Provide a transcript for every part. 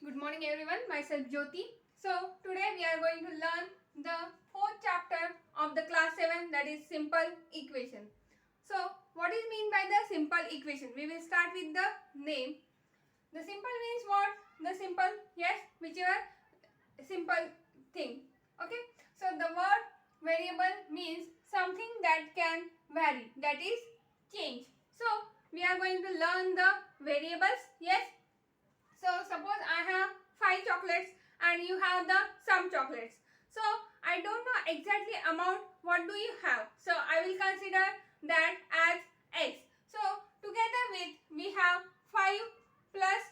Good morning everyone, myself Jyoti. So today we are going to learn the fourth chapter of the class 7, that is simple equation. So what is mean by the simple equation? We will start with the name. The simple means what? The simple, yes, whichever simple thing. Okay. So the word variable means something that can vary, that is change. So we are going to learn the variables, yes. So suppose I have 5 chocolates and you have the some chocolates. So I don't know exactly amount what do you have. So I will consider that as x. So together with we have 5 plus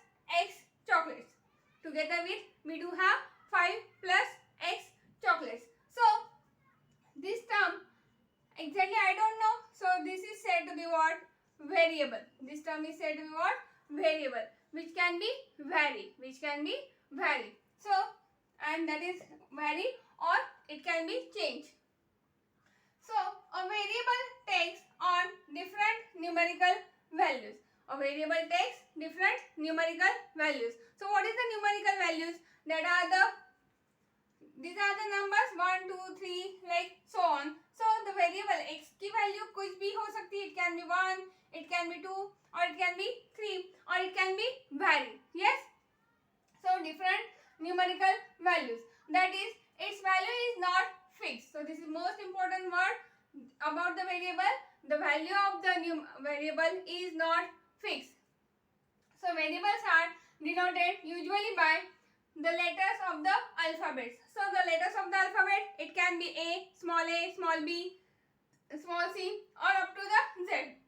x chocolates. Together with we do have 5 plus x chocolates. So this term exactly I don't know. So this is said to be what? Variable. This term is said to be what? Variable, which can be vary, So and that is vary or it can be changed. So a variable takes on different numerical values. A variable takes different numerical values. So what is the numerical values? That are these are the numbers 1, 2, 3 like so on. So the variable x की value कुछ भी हो सकती है. It can be 1, it can be 2 or it can be 3 or it can be vary. Yes. So different numerical values. That is its value is not fixed. So this is most important word about the variable. The value of the variable is not fixed. So variables are denoted usually by the letters of the alphabet. So the letters of the alphabet, it can be a, small b, small c or up to the z.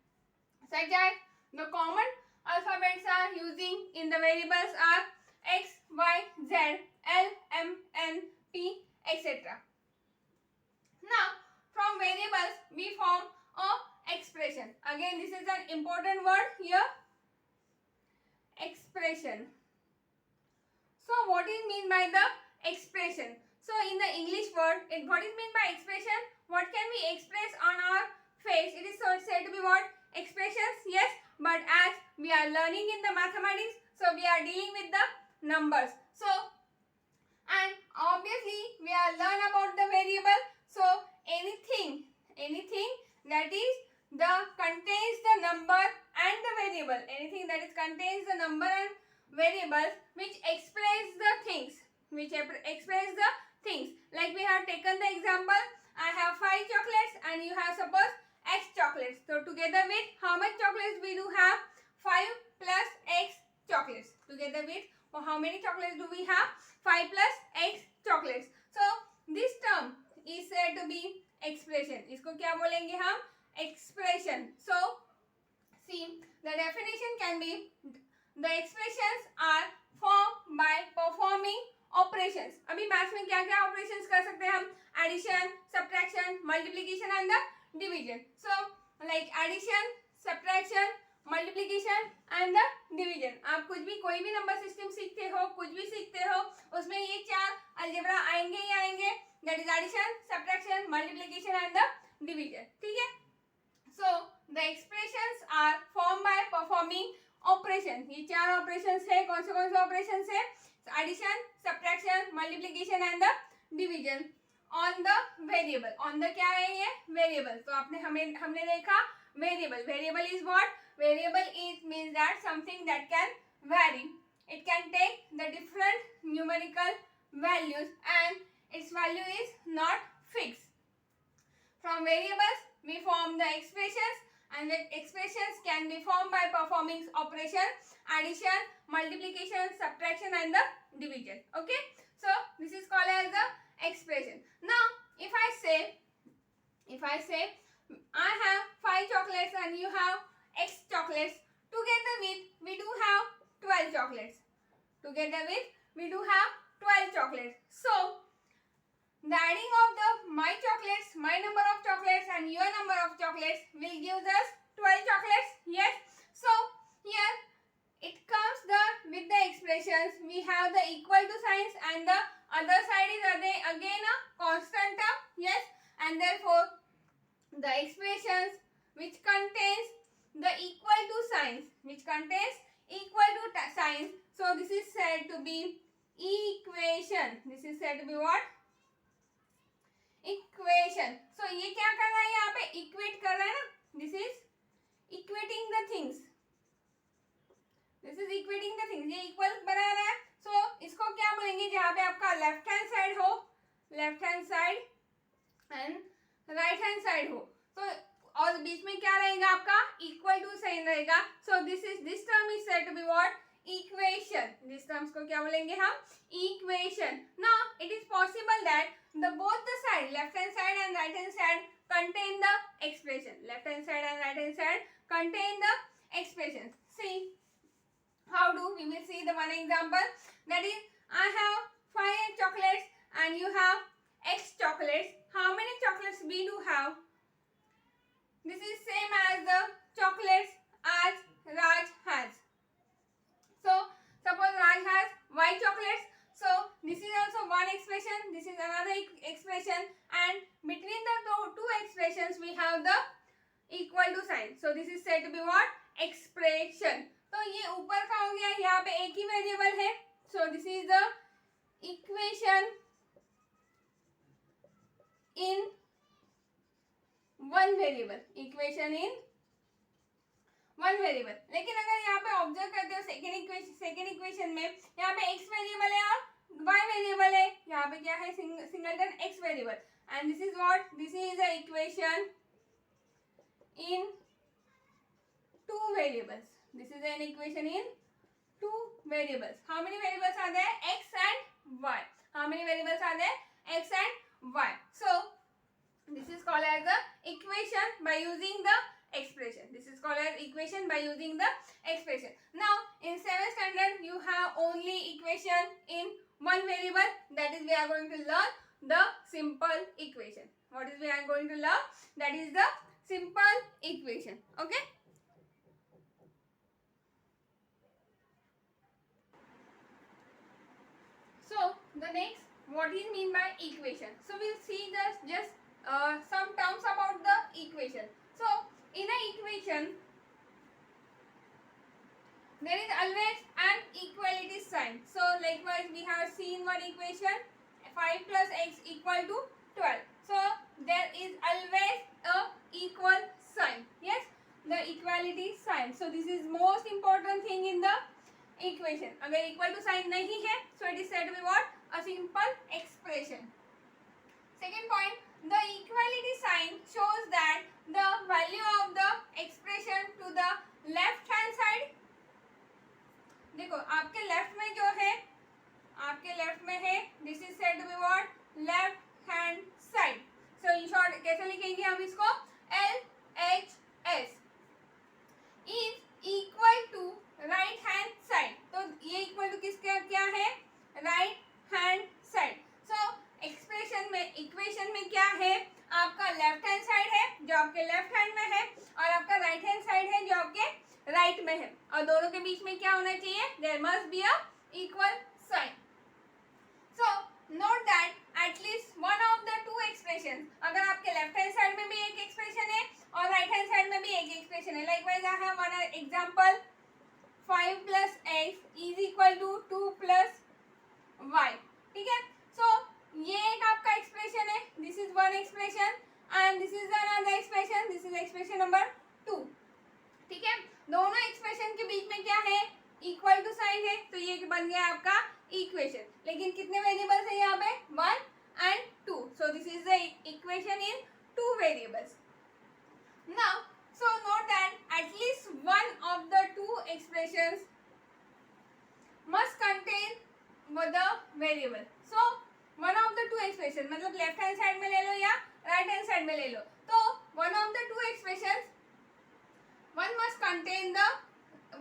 Such as the common alphabets are using in the variables are x, y, z, l, m, n, p, etc. Now from variables we form a expression. Again this is an important word here. Expression. So what is mean by the expression? So in the English word, what is mean by expression? What can we express on our face? It is said to be what? Expressions, yes. But as we are learning in the mathematics, so we are dealing with the numbers. So and obviously we are learn about the variable. So anything that is the contains the number and the variable. Anything that is contains the number and variables which express the things. Like we have taken the example, I have 5 chocolates and you have suppose x chocolates. So together with how much chocolates we do have? 5 plus x chocolates. Together with how many chocolates do we have? 5 plus x chocolates. So this term is said to be expression. इसको क्या बोलेंगे हम? Expression. So see, the definition can be the expressions are formed by performing operations. अभी maths में क्या क्या operations कर सकते हैं हम? Addition, subtraction, multiplication and the division. So like addition, subtraction, multiplication and the division. आप कुछ भी कोई भी नंबर सिस्टम सीखते हो, कुछ भी सीखते हो, उसमें ये 4 अलजेब्रा आएंगे ही आएंगे. That is addition, subtraction, multiplication and the division. ठीक है? So the expressions are formed by performing operations. ये 4 operations है. कौन से operations है? Addition, subtraction, multiplication and the division on the variable. On the क्या है ये? Variable. तो हमने देखा variable. Variable is what? Variable is means that something that can vary. It can take the different numerical values and its value is not fixed. From variables we form the expressions and the expressions can be formed by performing operation, addition, multiplication, subtraction and the division. Okay. So this is called as the expression. Now if I say I have 5 chocolates and you have x chocolates, together with we do have 12 chocolates. So the adding of the my number of chocolates and your number of chocolates will give us 12 chocolates. Yes. So here it comes with the expressions. We have the equal to signs and the other side is again a constant term. Yes. And therefore the expressions which contains the equal to signs. So So this is said to be equation. This is said to be what? Equation. So ये क्या कर रहा है यहाँ पे? Equate कर रहा है ना? This is equating the things. This is equating the things. ये equal बना रहा है. So इसको क्या बोलेंगे? जहाँ पे आपका left hand side हो, left hand side and right hand side हो. तो और बीच में क्या रहेगा आपका? Equal to साइन रहेगा. So this term is said to be what? Equation. This terms को क्या बोलेंगे हम? Equation. Now it is possible that both the side, left hand side and right hand side, contain the expression. Left hand side and right hand side contain the expressions. See how do we will see the one example, that is I have 5 chocolates and you have X chocolates. How many chocolates we do have? This is same as the chocolates as Raj has. So suppose Raj has Y chocolates. So this is also one expression, this is another expression, and between the two expressions we have the equal to sign. So this is said to be what? Expression. तो ये ऊपर का हो गया, यहाँ पे एक ही variable है. So this is the equation in one variable. Equation in one variable. लेकिन अगर यहाँ पे ऑब्जर्व करते हो सेकेंड इक्वेशन में, यहाँ पे x वेरिएबल है और y वेरिएबल है. यहाँ पे क्या है? Singleton x variable. And this is what? This is the equation in two variables. This is an equation in two variables. How many variables are there? X and y. How many variables are there? X and y. So this is called as the equation by using the expression. This is called as equation by using the expression. Now in 7th standard you have only equation in one variable, that is we are going to learn the simple equation. What is we are going to learn? That is the simple equation. Okay. So the next, what is mean by equation? So we'll see just some terms about the equation. So in an equation there is always an equality sign. So likewise we have seen one equation, 5 plus x equal to 12. So there is always a equal sign. Yes, the equality sign. So this is most important thing in the equation. अगर equal to sign नहीं है, so it is said to be what? A simple expression. Second point, the equality sign shows that the value of the expression to the left hand side. देखो आपके left में जो है, आपके left में है, this is said to be what? Left hand side. So in short कैसे लिखेंगे हम इसको? LHS is equal to right hand side. तो ये इक्वल टू किसका क्या है? Right hand side. So expression में, इक्वेशन में क्या है? आपका लेफ्ट हैंड साइड है जो आपके लेफ्ट हैंड में है, और आपका राइट हैंड साइड है जो आपके राइट में है, और दोनों के बीच में क्या होना चाहिए? There must be a equal sign. So note that at least one of the two expression, अगर आपके लेफ्ट हैंड साइड में भी एक एक्सप्रेशन है और राइट हैंड साइड में भी एक एक्सप्रेशन है. Likewise I have one example, 5 plus x is equal to 2 plus y. ठीक है. सो ये एक आपका एक्सप्रेशन है, this is one expression, and this is another expression, this is expression number 2. ठीक है. दोनों एक्सप्रेशन के बीच में क्या है? इक्वल टू साइन है. तो ये बन गया आपका इक्वेशन. लेकिन कितने वेरिएबल्स है यहाँ पे? 1 and 2. So this is the equation in two variables. Now, so note that at least one of the two expressions must contain the variable. So one of the two expression, मतलब left hand side में ले लो या right hand side में ले लो, तो one of the two expressions one must contain the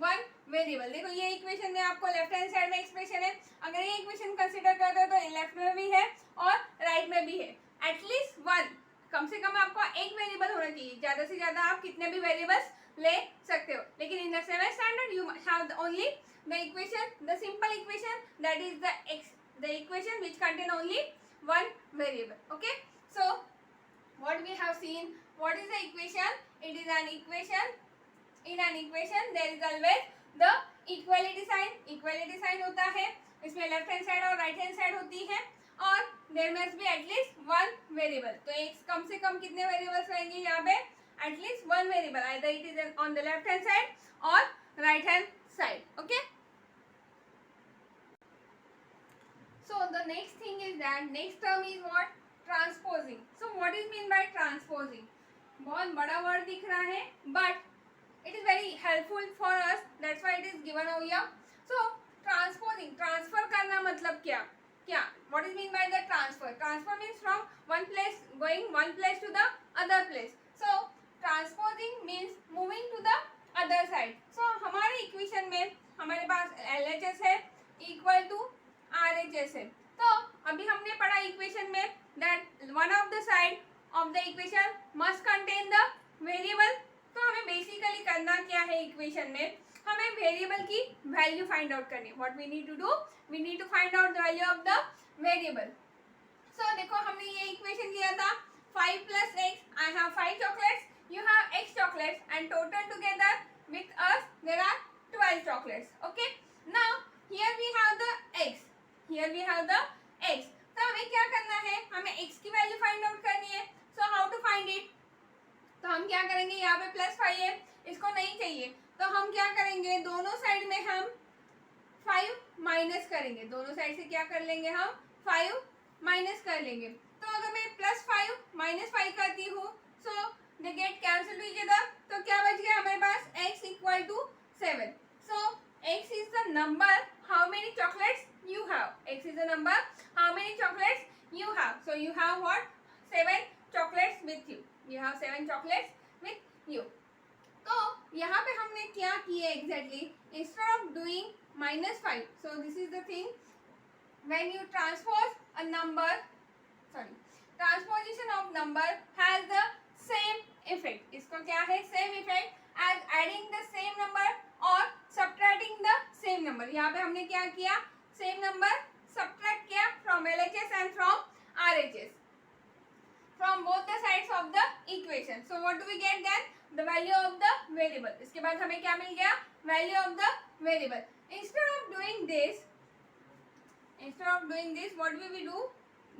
one variable. देखो ये equation में आपको लेफ्ट हैंड साइड में एक्सप्रेशन है, अगर ये इक्वेशन कंसीडर करते हो तो लेफ्ट में भी है और राइट में भी है. एटलीस्ट वन, कम से कम आपको एक वेरिएबल होना चाहिए. ज्यादा से ज्यादा आप कितने भी वेरिएबल्स ले सकते हो, लेकिन in the 7th standard you have only the equation, the simple equation, that is the equation which contain only one variable. Okay, so what we have seen, what is the equation? It is an equation. In an equation there is always the equality sign होता है, इसमें left hand side और right hand side होती है, और there must be at least one variable. तो एक कम से कम कितने वेरिएबल्स रहेंगे यहाँ पे? At least one variable, either it is on the left hand side और right hand side. Okay, so the next thing is that next term is what? Transposing. So what is mean by transposing? बहुत बड़ा word दिख रहा है, but it is very helpful for us, that's why it is given over here. So transposing, transfer करना मतलब क्या? What is mean by the transfer? Transfer means from one place, going one place to the other place. So transposing means moving to the other side. So हमारे equation में हमारे पास LHS है equal to RHS है. तो अभी हमने पढ़ा equation में that one of the side of the equation must contain the variable. तो हमें बेसिकली करना क्या है इक्वेशन में? हमें वेरिएबल की वैल्यू फाइंड आउट करनी है. What we need to do? We need to find out the value of the variable. So देखो हमने ये इक्वेशन लिया था 5 plus x. I have 5 chocolates, you have x chocolates, and total together with us there are 12 chocolates. Okay, now here we have the x. Here we have the x. तो हमें क्या करना है? हमें x की value find out करनी है. So how to find it? तो हम क्या करेंगे? यहाँ पे +5 है, इसको नहीं चाहिए, तो हम क्या करेंगे? दोनों साइड में हम 5 माइनस करेंगे. दोनों साइड से क्या कर लेंगे? हम 5 माइनस कर लेंगे. तो अगर मैं +5 -5 करती हूँ, so they get cancel to each other. तो क्या बच गया हमारे पास? x equal to 7. So x is the number how many chocolates you have. X is the number how many chocolates you have. So you have what? 7 chocolates with you. You have 7 chocolates with you. तो यहाँ पे हमने क्या किया exactly? Instead of doing -5, so this is the thing. When you transpose a number, sorry, transposition of number has the same effect. इसको क्या है? Same effect as adding the same number or subtracting the same number. यहाँ पे हमने क्या किया? Same number subtract किया from LHS and from RHS, from both the sides of the equation. So what do we get then? The value of the variable. इसके बाद हमें क्या मिल गया? Value of the variable. Instead of doing this, what will we do?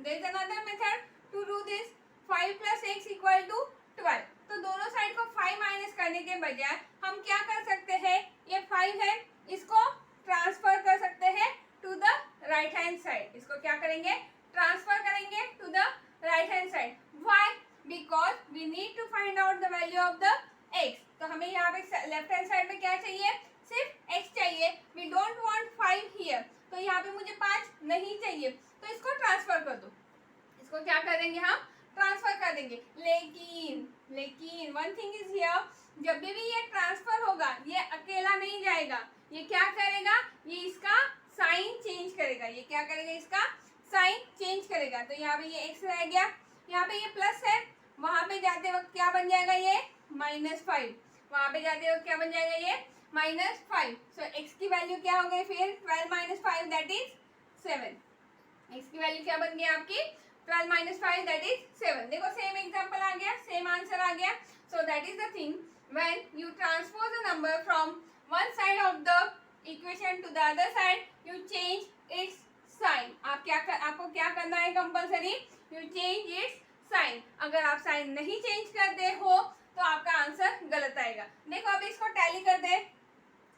There is another method to do this. 5 plus x equal to 12. तो दोनों side को 5 minus करने के बजाय हम क्या कर सकते हैं? ये 5 है, इसको ट्रांसफर कर सकते हैं to the right hand side. इसको क्या करेंगे? ट्रांसफर करेंगे to the right hand side. Why? Because we need to find out the value of the x. तो हमें यहाँ पे लेफ्ट हैंड साइड में क्या चाहिए? सिर्फ x चाहिए. We don't want 5 here. तो यहाँ पे मुझे 5 नहीं चाहिए, तो इसको ट्रांसफर कर दो. इसको क्या करेंगे? हम ट्रांसफर कर देंगे. लेकिन वन थिंग इज हियर, जब भी ये ट्रांसफर होगा, ये अकेला नहीं जाएगा. ये क्या करेगा? ये इसका साइन चेंज करेगा. ये क्या करेगा? इसका साइन चेंज करेगा. तो यहाँ पे ये x रह गया, यहाँ पे ये प्लस है, वहां पे जाते वक्त क्या बन जाएगा? ये -5. वहां पे जाते वक्त क्या बन जाएगा? ये -5. सो x की वैल्यू क्या हो गई फिर? 12 - 5 दैट इज 7. x की वैल्यू क्या बन गई आपकी? 12 - 5 दैट इज 7. देखो सेम एग्जांपल आ गया, सेम आंसर आ गया. So that is the thing, when you transpose a number from one side of the equation to the other side, you change its sign. आपको क्या करना है compulsory? You change its sign. अगर आप sign नहीं change करते हो तो आपका आंसर गलत आएगा. देखो अभी इसको टैली कर दे.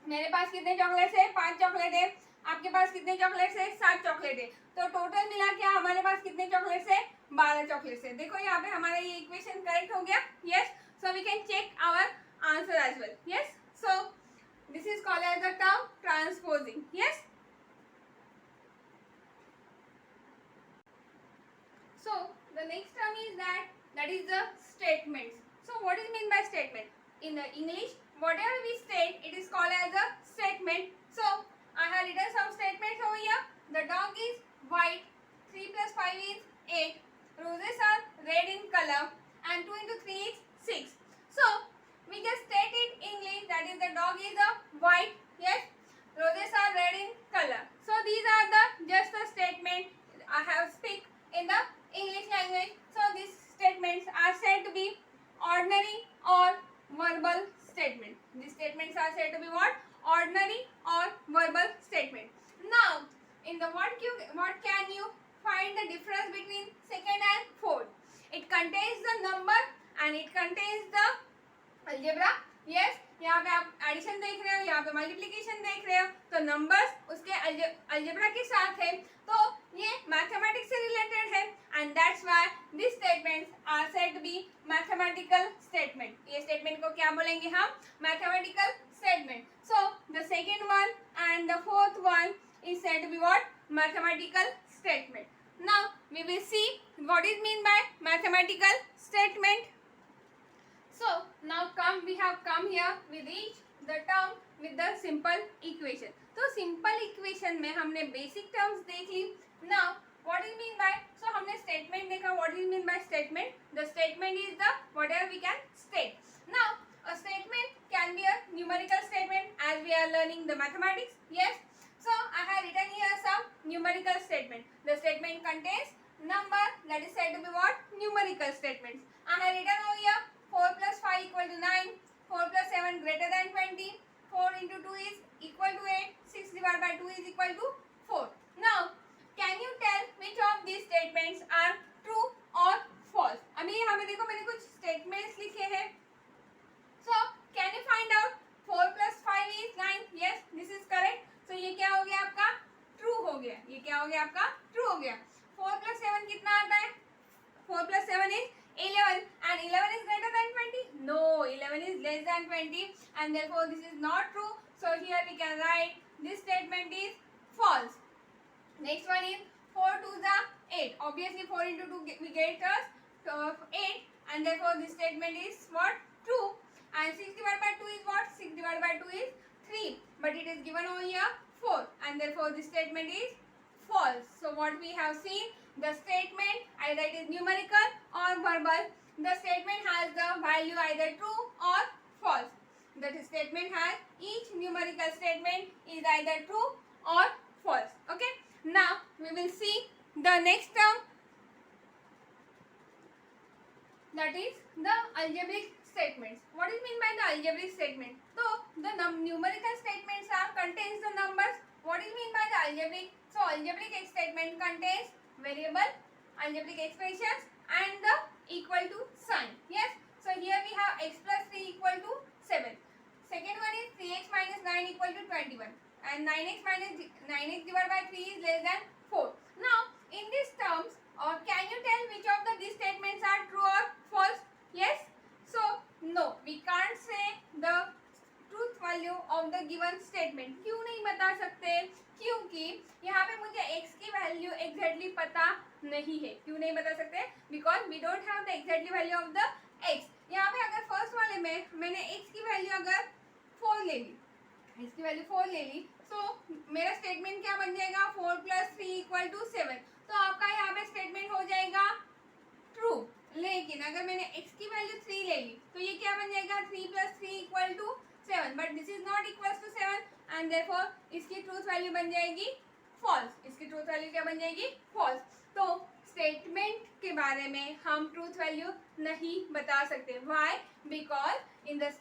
मेरे पास कितने चॉकलेट्स है? 5 चॉकलेट है. आपके पास कितने चॉकलेट्स है? 7 चॉकलेट है. तो टोटल मिला के हमारे पास कितने चॉकलेट्स है? 12 चॉकलेट्स है. देखो यहाँ पे हमारा ये इक्वेशन करेक्ट हो गया. Yes, so we can check our answer as well. Yes, so this is called as the term transposing. Yes, so the next term is that is the statements. So what is mean by statement? In the English, whatever we state, it is called as a statement. So I have written some statements over here. The dog is white. 3 plus 5 is 8. Roses are red in color, and 2 into 3 is 6. So we just state it in English, that is the dog is a white. Yes, roses are red in color. So these are the just the statement I have speak in the English language. So these statements are said to be ordinary or verbal statement. These statements are said to be what? Ordinary in the what can you find the difference between second and fourth? It contains the number and it contains the algebra. Yes, यहाँ पे आप addition देख रहे हो, यहाँ पे multiplication देख रहे हो, तो नंबर्स उसके अलजेब्रा के साथ है, तो ये मैथमेटिक्स से रिलेटेड है and that's why this statements are said to be mathematical statement. ये स्टेटमेंट को क्या बोलेंगे हम? Mathematical statement. So the second one and the fourth one is said to be what? Mathematical statement. Now we will see what is mean by mathematical statement. So now we have come here with each the term with the simple equation. तो simple equation में हमने basic terms देख ली. Now what is mean by? So हमने statement देखा. What is mean by statement? The statement is the whatever we can state. Now a statement can be a numerical statement as we are learning the mathematics. Yes. So I have written here some numerical statement. The statement contains number, that is said to be what? Numerical statements. I have written over here 4 plus 5 equal to 9, 4 plus 7 greater than 20, 4 into 2 is equal to 8, 6 divided by 2 is equal to 4. Now can you tell which of these statements are true or false? अभी यहाँ पे देखो मैंने कुछ statements लिखे हैं. So can you find out 4 plus 5 is 9? Yes, this is correct. तो ये क्या हो गया आपका? ट्रू हो गया. ये क्या हो गया आपका? ट्रू हो गया. 4 plus 7 कितना आता है? 4 plus 7 is 11 and 11 is greater than 20? No, 11 is less than 20 and therefore this is not true. So here we can write this statement is false. Next one is 4 2s are 8. Obviously 4 into 2 we get us 8 and therefore this statement is what? True. And 6 divided by 2 is what? 6 divided by 2 is 3, but it is given over here 4 and therefore this statement is false. So what we have seen, the statement either it is numerical or verbal, the statement has the value either true or false. That statement has, each numerical statement is either true or false. Okay, now we will see the next term, that is the algebraic statements. What is mean by the algebraic statement? So the numerical statements are contains the numbers. What is mean by the algebraic? So algebraic statement contains variable, algebraic expressions and the equal to sign. Yes. So here we have x plus 3 equal to 7. Second one is 3x minus 9 equal to 21 and 9x divided by 3 is less than 4. Now in these terms can you tell which of these statements are true or false? Yes. So no, we can't say the truth value of the given statement. क्यों नहीं बता सकते? क्योंकि यहाँ पे मुझे x की value exactly पता नहीं है. क्यों नहीं बता सकते? Because we don't have the exactly value of the x. यहाँ पे अगर फर्स्ट वाले में मैंने x की वैल्यू अगर 4 ले ली, x की वैल्यू 4 ले ली, तो मेरा स्टेटमेंट क्या बन जाएगा? 4 plus 3 equal to 7. तो आपका यहाँ पे स्टेटमेंट हो जाएगा ट्रू. लेकिन अगर मैंने x की वैल्यू 3 ले ली तो ये क्या बन जाएगा? 3 plus 3 equal to 7. But this is not equals to 7 and therefore इसकी ट्रूथ वैल्यू बन जाएगी फॉल्स. इसकी ट्रूथ वैल्यू क्या बन जाएगी? फॉल्स. तो स्टेटमेंट के बारे में हम ट्रूथ वैल्यू नहीं बता सकते. Why? Because in the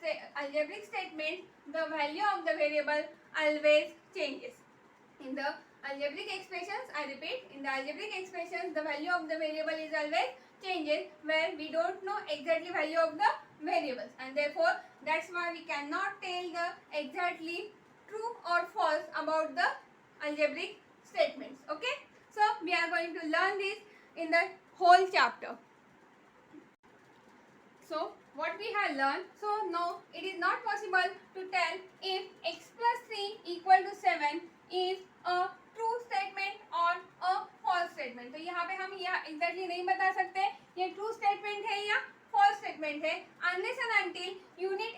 algebraic statement the value of the variable always changes. In the algebraic expressions, I repeat, in the algebraic expressions the value of the variable is always changes, where we don't know exactly value of the variables and therefore that's why we cannot tell the exactly true or false about the algebraic statements. Okay, so we are going to learn this in the whole chapter. So what we have learned, so no, it is not possible to tell if x plus 3 equal to 7 is a true statement or a false statement. तो यहाँ पे हम यह exactly नहीं बता सकते ये true statement है या false statement है unless and until unit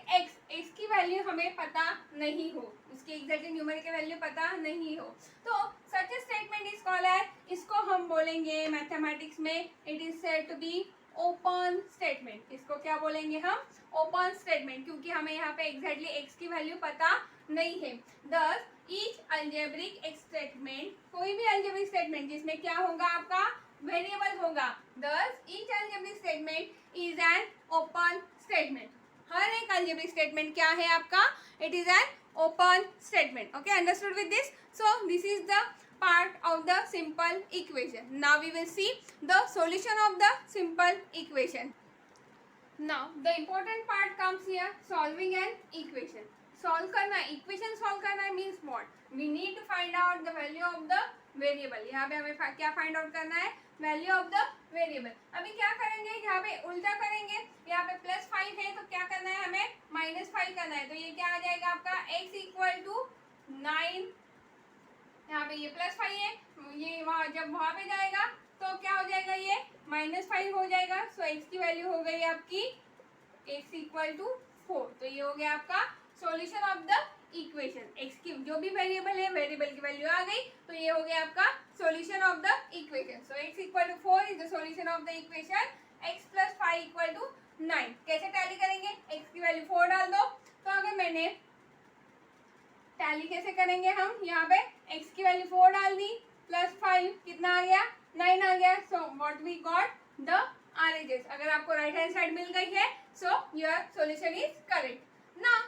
x की वैल्यू हमें पता नहीं हो, इसकी exactly न्यूमेरिकल वैल्यू पता नहीं हो. तो such a statement is called as, इसको हम बोलेंगे मैथमेटिक्स में it is said to be open statement. इसको क्या बोलेंगे हम? ओपन स्टेटमेंट, क्योंकि हमें यहाँ पे एग्जैक्टली x की वैल्यू पता नहीं है. Thus each algebraic statement, कोई भी algebraic statement जिसमें क्या होगा आपका? वेरिएबल होगा. Thus each algebraic statement is an open statement. हर एक algebraic statement क्या है आपका? It is an open statement. Okay, understood with this? So this is the part of the simple equation. Now we will see the solution of the simple equation. Now the important part comes here, solving an equation. Solve करना, equation solve करना means what? We need to find out the value of the variable. यहाँ पे हमें क्या find out करना है? Value of the variable. अभी क्या करेंगे, यहाँ पे उल्टा करेंगे. यहाँ पे +5 है तो क्या करना है हमें? -5 करना है. तो ये क्या आ जाएगा आपका x इक्वल टू 9. यहाँ पे ये +5 है, ये वहाँ जब वहाँ पे जाएगा तो क्या हो जाएगा, ये -5 हो जाएगा. सो x की वैल्यू हो गई आपकी x इक्वल टू 4. तो ये हो गया आपका solution of the equation. x की जो भी वेरिएबल है, वेरिएबल की वैल्यू आ गई तो ये हो गया आपका solution of the equation. So x equal to 4 is the solution of the equation. x plus 5 equal to 9. कैसे टैली करेंगे, x की वैल्यू 4 डाल दो. तो अगर मैंने टैली कैसे करेंगे हम, यहाँ पे x की वैल्यू 4 डाल दी, +5 कितना आ गया, 9 आ गया. So what we got the RHS. अगर आपको राइट हैंड साइड मिल गई है so your solution is correct. Now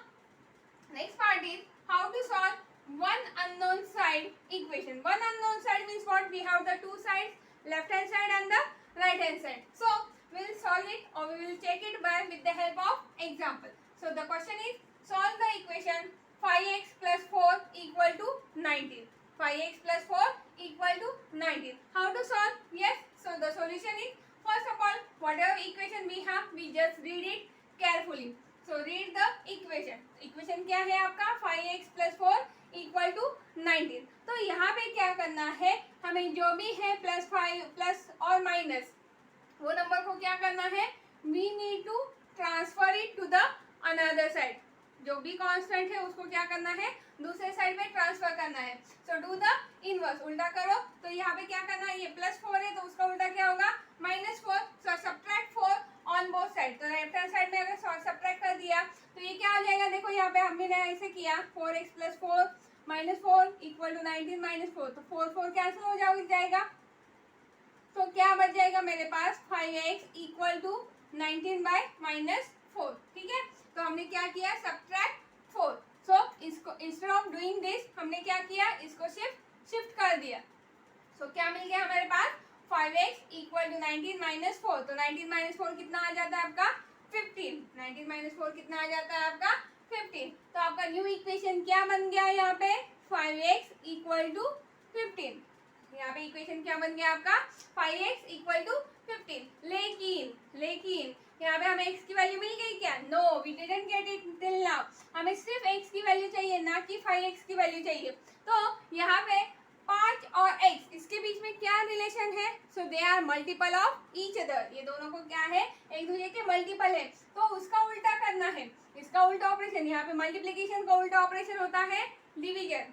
next part is how to solve one unknown side equation. One unknown side means what? We have the two sides, left hand side and the right hand side. So we will solve it or we will check it by with the help of example. So the question is, solve the equation 5x plus 4 equal to 19. 5x plus 4 equal to 19. How to solve? Yes. So the solution is, first of all, whatever equation we have, we just read it carefully. So read the equation. Equation क्या है आपका, 5x plus 4 equal to 19. तो यहाँ पे क्या करना है, हमें जो भी है +5 प्लस और माइनस, वो नंबर को क्या करना है, we need to transfer it to the another side. जो भी कांस्टेंट है उसको क्या करना है, दूसरे साइड में ट्रांसफर करना है. सो डू द इनवर्स, उल्टा करो. तो यहाँ पे क्या करना है, ये +4 है तो उसका उल्टा क्या होगा, -4. सो सब्ट्रैक्ट 4 ऑन बोथ साइड. तो लेफ्ट हैंड साइड में अगर सब्ट्रैक्ट कर दिया तो ये क्या हो जाएगा, देखो यहाँ पे हमने ऐसे किया, 4x + 4 -4 इक्वल टू 19 -4. तो 4 कैंसिल हो जाएगा. तो क्या बच जाएगा मेरे पास, 5x इक्वल टू 19 - 4. ठीक है. तो हमने क्या किया, सब्ट्रैक्ट 4. सो इसको इंस्टेड ऑफ डूइंग दिस हमने क्या किया, इसको शिफ्ट कर दिया. सो क्या मिल गया हमारे पास, 5x इक्वल टू 19 - 4. तो 19 - 4 कितना आ जाता है आपका, 15. 19 - 4 कितना आ जाता है आपका, 15. तो आपका न्यू इक्वेशन क्या बन गया यहाँ पे, 5x इक्वल टू 15. यहाँ पे इक्वेशन क्या बन गया आपका, 5x इक्वल टू 15. लेकिन यहाँ पे हमें x की वैल्यू मिल गई क्या, no, we didn't get it till now. हमें सिर्फ x की वैल्यू चाहिए, ना कि 5x की वैल्यू चाहिए. तो यहाँ पे 5 और x, इसके बीच में क्या रिलेशन है, so they are multiple of each other. ये दोनों को क्या है, एक दूसरे के मल्टीपल है. तो उसका उल्टा करना है, इसका उल्टा ऑपरेशन. यहाँ पे मल्टीप्लीकेशन का उल्टा ऑपरेशन होता है डिवीजन.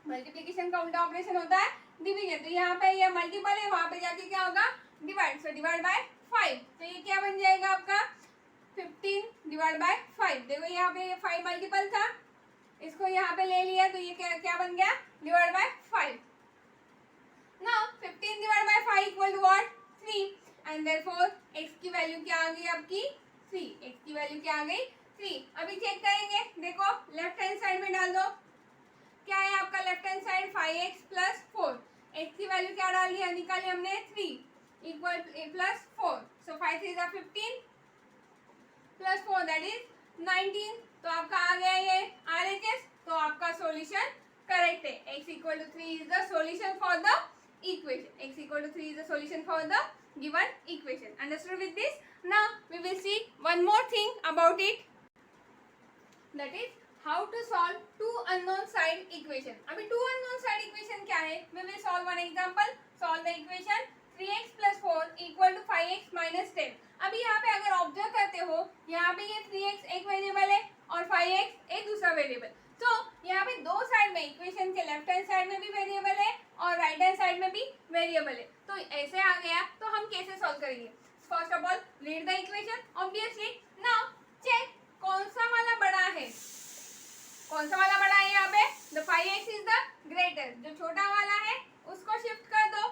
मल्टीप्लीकेशन का उल्टा ऑपरेशन होता है डिवीजन. तो यहाँ पे ये मल्टीपल है, वहां पे जाके क्या होगा, डिवाइड. So divide by 5. तो ये क्या बन जाएगा आपका, 15 डिवाइड बाय 5. देखो यहाँ पे 5 मल्टीपल था, इसको यहाँ पे ले लिया तो ये क्या बन गया, divide by 5. Now 15 divide by 5 equal to what, 3. And therefore x की वैल्यू क्या आ गई आपकी, 3. x की वैल्यू क्या आ गई, 3. अभी चेक करेंगे, देखो लेफ्ट हैंड साइड में डाल दो. क्या है आपका left hand side, 5x + 4. x की वैल्यू क्या डाली है, निकाली हमने 3 equal plus 4. So 5 3 = 15 plus 4 that is 19. तो आपका आ गया ये RHS. तो आपका सॉल्यूशन करेक्ट है. x equal to 3 is the solution for the equation. x equal to 3 is the solution for the given equation. Understood with this? Now we will see one more thing about it, that is how to solve two unknown side equation. अभी two unknown side equation क्या है, we will solve one example. Solve the equation 3x + 4 equal to 5x - 10. अभी यहाँ पे अगर observe करते हो, यहाँ पे ये 3x एक वेरिएबल है और 5x एक दूसरा वेरिएबल. तो यहाँ पे दो साइड में, इक्वेशन के लेफ्ट हैंड साइड में भी वेरिएबल है और राइट हैंड साइड में भी वेरिएबल है. तो ऐसे आ गया तो हम कैसे सॉल्व करेंगे, first of all read the equation obviously. Now check कौन सा वाला बड़ा है, कौन सा वाला बड़ा है. यहाँ पे the 5x is the greater, जो छोटा वाला है उसको शिफ्ट कर दो.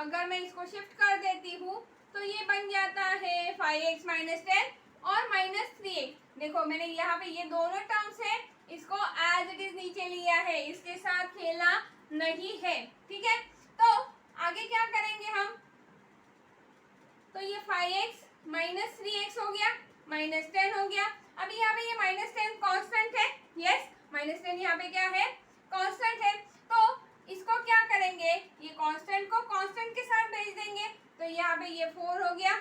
अगर मैं इसको शिफ्ट कर देती हूँ तो ये बन जाता है 5x - 10 और -3x. देखो मैंने यहाँ पे ये दोनों टर्म्स है, इसको एज इट इज नीचे लिया है, इसके साथ खेलना नहीं है। ठीक है, तो आगे क्या करेंगे हम, तो ये 5x माइनस 3x हो गया, माइनस 10 हो गया। अभी यहाँ पे ये माइनस 10 कॉन्स्टेंट है, यस माइनस 10 यहाँ पे क्या है, कॉन्स्टेंट है। तो इसको क्या करेंगे, ये कॉन्स्टेंट को कॉन्स्टेंट के साथ भेज देंगे, तो यहाँ पे ये 4 हो गया,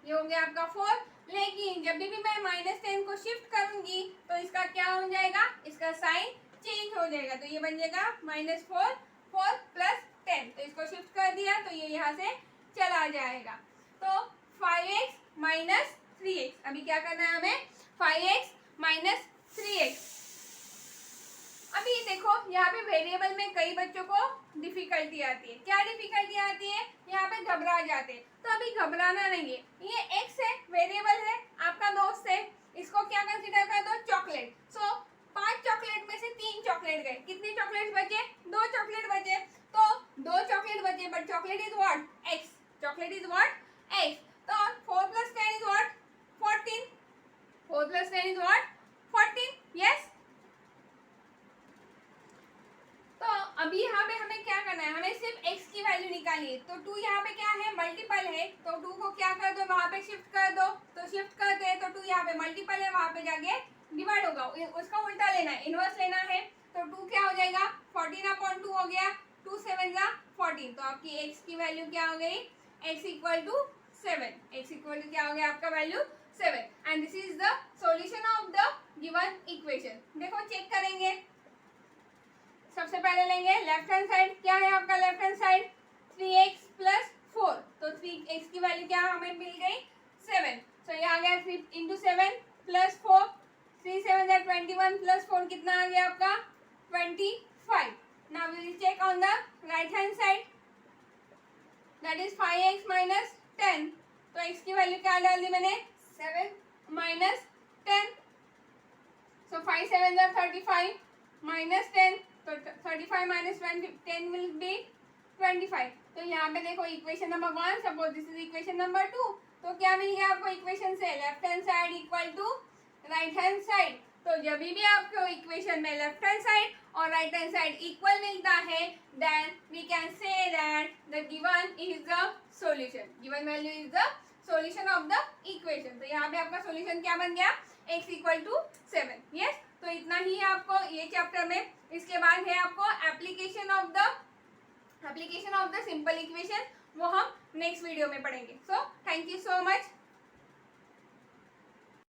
ये हो गया आपका 4। लेकिन जब भी मैं माइनस 10 को शिफ्ट करूंगी तो इसका क्या हो जाएगा, इसका साइन चेंज हो जाएगा, तो ये बन जाएगा -4 4 प्लस 10। तो इसको शिफ्ट कर दिया तो ये यहाँ से चला जाएगा। तो 5x माइनस 3x, अभी क्या करना है हमें, 5x माइनस 3x। अभी देखो यहाँ पे वेरिएबल में कई बच्चों को डिफिकल्टी आती है। क्या डिफिकल्टी आती है, यहाँ पे घबरा जाते हैं। तो अभी घबराना नहीं है, ये x है, वेरिएबल है, आपका दोस्त है, इसको क्या कंसीडर कर दो, चॉकलेट। सो 5 चॉकलेट में से 3 चॉकलेट गए, कितने चॉकलेट बचे, 2 चॉकलेट बचे। तो 2 चॉकलेट बचे, but chocolate is what, x, chocolate is what, x। तो 4 plus 10 is what, 14, 4 plus 10 is what, 14, yes. तो अभी यहाँ पे हमें क्या करना है, हमें सिर्फ x की वैल्यू निकालिए। तो 2 यहाँ पे क्या है, मल्टीपल है, तो 2 को क्या कर दो, वहां पे शिफ्ट कर दो। तो शिफ्ट करते हैं तो 2 यहाँ पे मल्टीपल है, वहां पे जाके डिवाइड होगा, उसका उल्टा लेना है, इनवर्स लेना है। तो 2 क्या हो जाएगा, 14/2 हो गया, 2 7 14। तो आपकी x की वैल्यू क्या हो गई, x equal to 7, x equal to क्या हो गया आपका value 7। And this is the solution of the given equation. देखो चेक करेंगे, सबसे पहले लेंगे लेफ्ट हैंड साइड, क्या है आपका left hand side, 3x plus 4। तो 3x की वैल्यू क्या हमें मिल गई, 7। सो ये आ गया 3 इंटू 7 प्लस 4, 3 7 21 प्लस 4 कितना आ गया आपका 25। Now we will check on the right hand side, that is 5x minus 10। तो x की वैल्यू क्या डाल दी मैंने, 7 माइनस 10। सो 5 7 35 माइनस 10, तो 35 माइनस 10 विल बी 25। तो यहाँ पे देखो equation number 1, suppose this is equation number 2। तो क्या मिल गया आपको इक्वेशन से, left hand side equal to right hand side. तो जब भी आपको इक्वेशन में लेफ्ट हैंड साइड और राइट हैंड साइड इक्वल मिलता है, then we can say that the given is the solution, given value is the solution of the equation. तो यहाँ पे आपका सॉल्यूशन क्या बन गया, x इक्वल टू 7, यस। तो इतना ही है आपको ये चैप्टर में। इसके बाद है आपको application of the simple equation, वो हम नेक्स्ट वीडियो में पढ़ेंगे। So thank you so much.